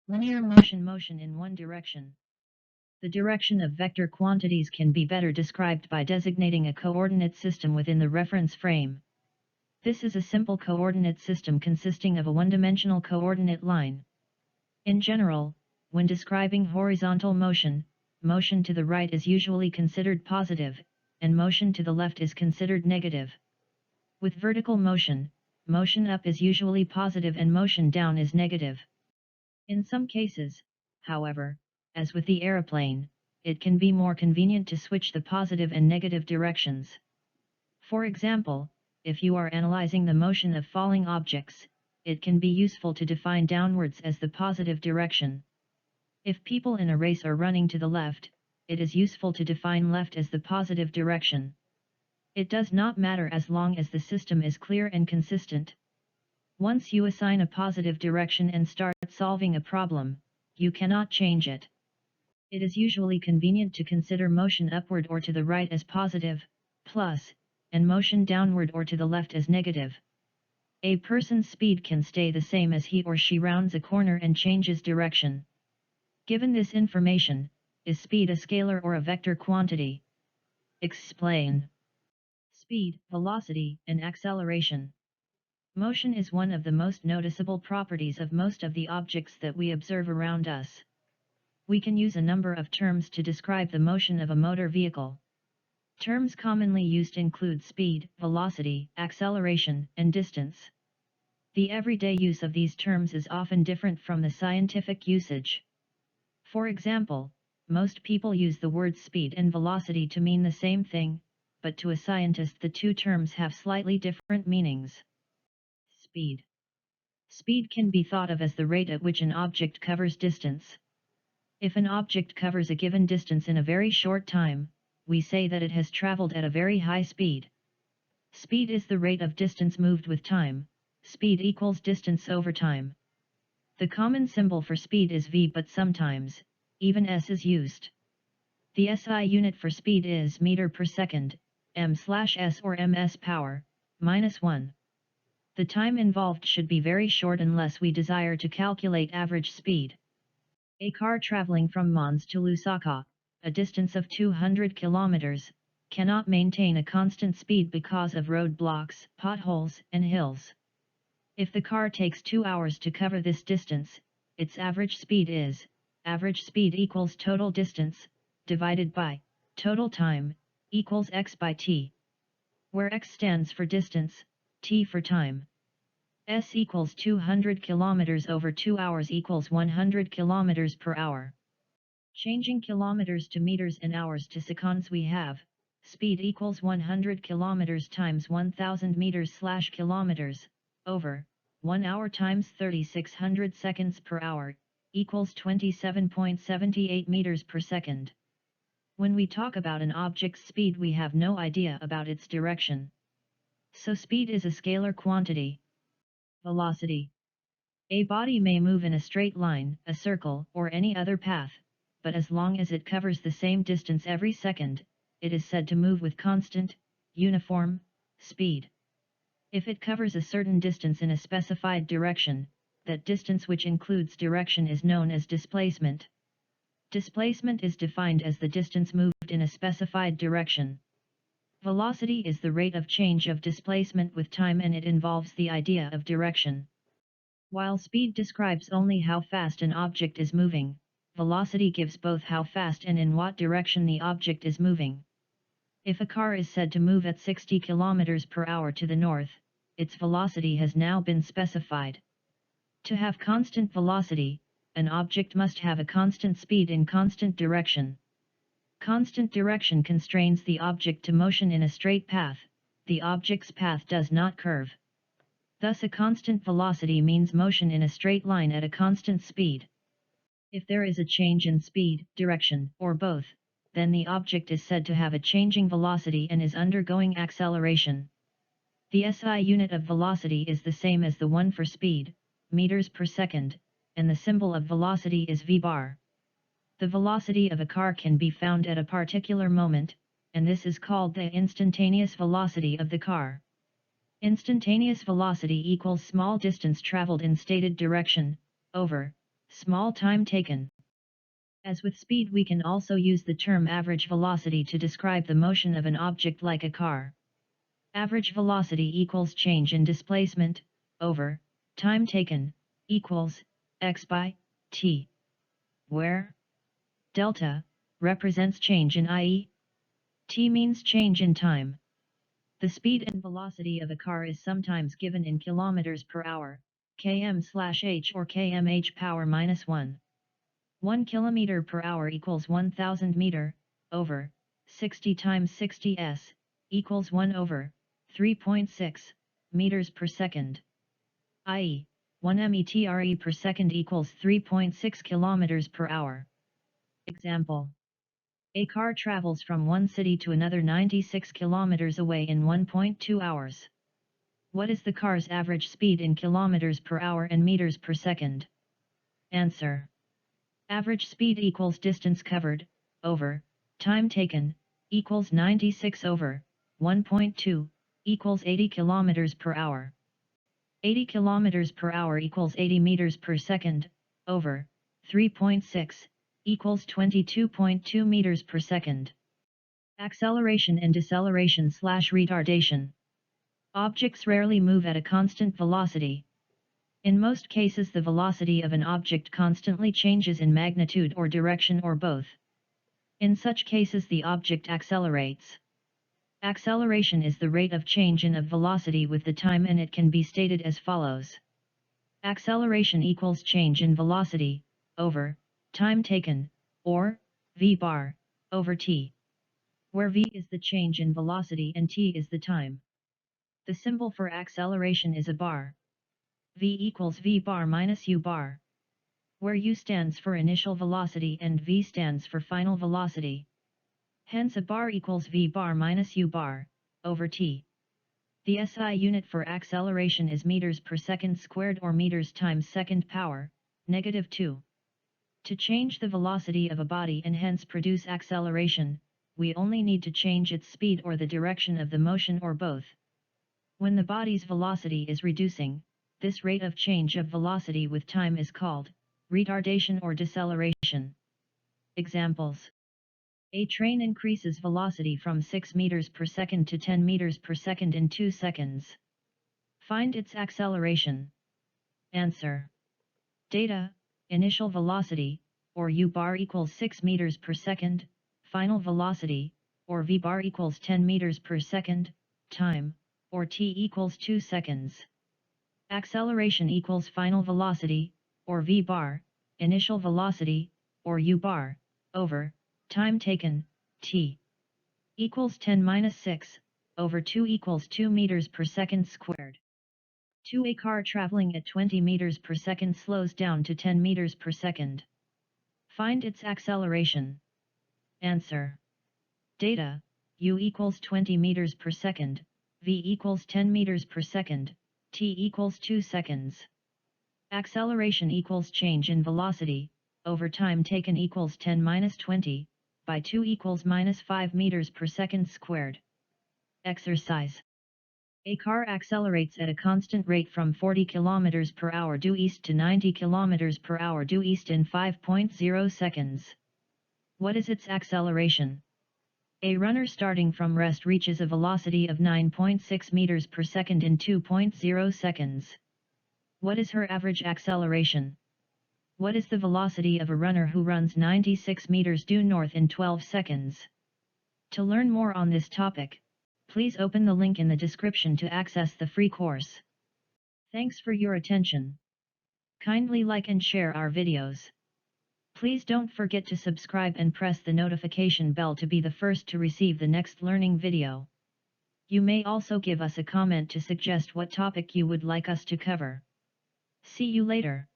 Linear motion in one direction. The direction of vector quantities can be better described by designating a coordinate system within the reference frame. This is a simple coordinate system consisting of a one-dimensional coordinate line. In general, when describing horizontal motion, motion to the right is usually considered positive, and motion to the left is considered negative. With vertical motion, motion up is usually positive and motion down is negative. In some cases, however, as with the aeroplane, it can be more convenient to switch the positive and negative directions. For example, if you are analyzing the motion of falling objects, it can be useful to define downwards as the positive direction. If people in a race are running to the left, it is useful to define left as the positive direction. It does not matter as long as the system is clear and consistent. Once you assign a positive direction and start solving a problem, you cannot change it. It is usually convenient to consider motion upward or to the right as positive, plus, and motion downward or to the left as negative. A person's speed can stay the same as he or she rounds a corner and changes direction. Given this information, is speed a scalar or a vector quantity? Explain. Speed, velocity, and acceleration. Motion is one of the most noticeable properties of most of the objects that we observe around us. We can use a number of terms to describe the motion of a motor vehicle. Terms commonly used include speed, velocity, acceleration, and distance. The everyday use of these terms is often different from the scientific usage. For example, most people use the words speed and velocity to mean the same thing, but to a scientist the two terms have slightly different meanings. Speed. Speed can be thought of as the rate at which an object covers distance. If an object covers a given distance in a very short time, we say that it has traveled at a very high speed. Speed is the rate of distance moved with time. Speed equals distance over time. The common symbol for speed is v, but sometimes, even s is used. The SI unit for speed is meter per second, m/s or ms power, -1. The time involved should be very short unless we desire to calculate average speed. A car traveling from Monze to Lusaka, a distance of 200 kilometers, cannot maintain a constant speed because of roadblocks, potholes, and hills. If the car takes 2 hours to cover this distance, its average speed is, average speed equals total distance, divided by, total time, equals x by t. Where x stands for distance, t for time. S equals 200 kilometers over 2 hours equals 100 kilometers per hour. Changing kilometers to meters and hours to seconds, we have, speed equals 100 kilometers times 1000 meters/kilometers, over, 1 hour times 3600 seconds per hour, equals 27.78 meters per second. When we talk about an object's speed, we have no idea about its direction. So speed is a scalar quantity. Velocity. A body may move in a straight line, a circle, or any other path, but as long as it covers the same distance every second, it is said to move with constant, uniform, speed. If it covers a certain distance in a specified direction, that distance, which includes direction, is known as displacement. Displacement is defined as the distance moved in a specified direction. Velocity is the rate of change of displacement with time, and it involves the idea of direction. While speed describes only how fast an object is moving, velocity gives both how fast and in what direction the object is moving. If a car is said to move at 60 km per hour to the north, its velocity has now been specified. To have constant velocity, an object must have a constant speed in constant direction. Constant direction constrains the object to motion in a straight path. The object's path does not curve. Thus a constant velocity means motion in a straight line at a constant speed. If there is a change in speed, direction, or both, then the object is said to have a changing velocity and is undergoing acceleration. The SI unit of velocity is the same as the one for speed, meters per second, and the symbol of velocity is v bar. The velocity of a car can be found at a particular moment, and this is called the instantaneous velocity of the car. Instantaneous velocity equals small distance traveled in stated direction, over small time taken. As with speed, we can also use the term average velocity to describe the motion of an object like a car. Average velocity equals change in displacement, over, time taken, equals, x by, t. Where delta represents change in i.e. t means change in time. The speed and velocity of a car is sometimes given in kilometers per hour, km/h or kmh power -1. 1 kilometer per hour equals 1000 meter, over, 60 times 60 s, equals 1 over, 3.6, meters per second. i.e., 1 metre per second equals 3.6 kilometers per hour. Example. A car travels from one city to another 96 kilometers away in 1.2 hours. What is the car's average speed in kilometers per hour and meters per second? Answer. Average speed equals distance covered, over, time taken, equals 96 over, 1.2, equals 80 kilometers per hour. 80 kilometers per hour equals 80 meters per second, over, 3.6, equals 22.2 meters per second. Acceleration and deceleration/retardation. Objects rarely move at a constant velocity. In most cases, the velocity of an object constantly changes in magnitude or direction or both. In such cases, the object accelerates. Acceleration is the rate of change in of velocity with the time, and it can be stated as follows. Acceleration equals change in velocity, over, time taken, or, v bar, over t. Where v is the change in velocity and t is the time. The symbol for acceleration is a bar. V equals v bar minus u bar, where u stands for initial velocity and v stands for final velocity. Hence a bar equals v bar minus u bar, over t. The SI unit for acceleration is meters per second squared or meters times second power, -2. To change the velocity of a body and hence produce acceleration, we only need to change its speed or the direction of the motion or both. When the body's velocity is reducing, this rate of change of velocity with time is called retardation or deceleration. Examples. A train increases velocity from 6 meters per second to 10 meters per second in 2 seconds. Find its acceleration. Answer. Data, initial velocity, or u bar equals 6 meters per second, final velocity, or v bar equals 10 meters per second, time, or t equals 2 seconds. Acceleration equals final velocity, or v bar, initial velocity, or u bar, over, time taken, t. Equals 10 minus 6, over 2 equals 2 meters per second squared. 2. A car traveling at 20 meters per second slows down to 10 meters per second. Find its acceleration. Answer. Data, u equals 20 meters per second, v equals 10 meters per second, t equals 2 seconds. Acceleration equals change in velocity, over time taken equals 10 minus 20, by 2 equals minus 5 meters per second squared. Exercise. A car accelerates at a constant rate from 40 km per hour due east to 90 km per hour due east in 5.0 seconds. What is its acceleration? A runner starting from rest reaches a velocity of 9.6 meters per second in 2.0 seconds. What is her average acceleration? What is the velocity of a runner who runs 96 meters due north in 12 seconds? To learn more on this topic, please open the link in the description to access the free course. Thanks for your attention. Kindly like and share our videos. Please don't forget to subscribe and press the notification bell to be the first to receive the next learning video. You may also give us a comment to suggest what topic you would like us to cover. See you later.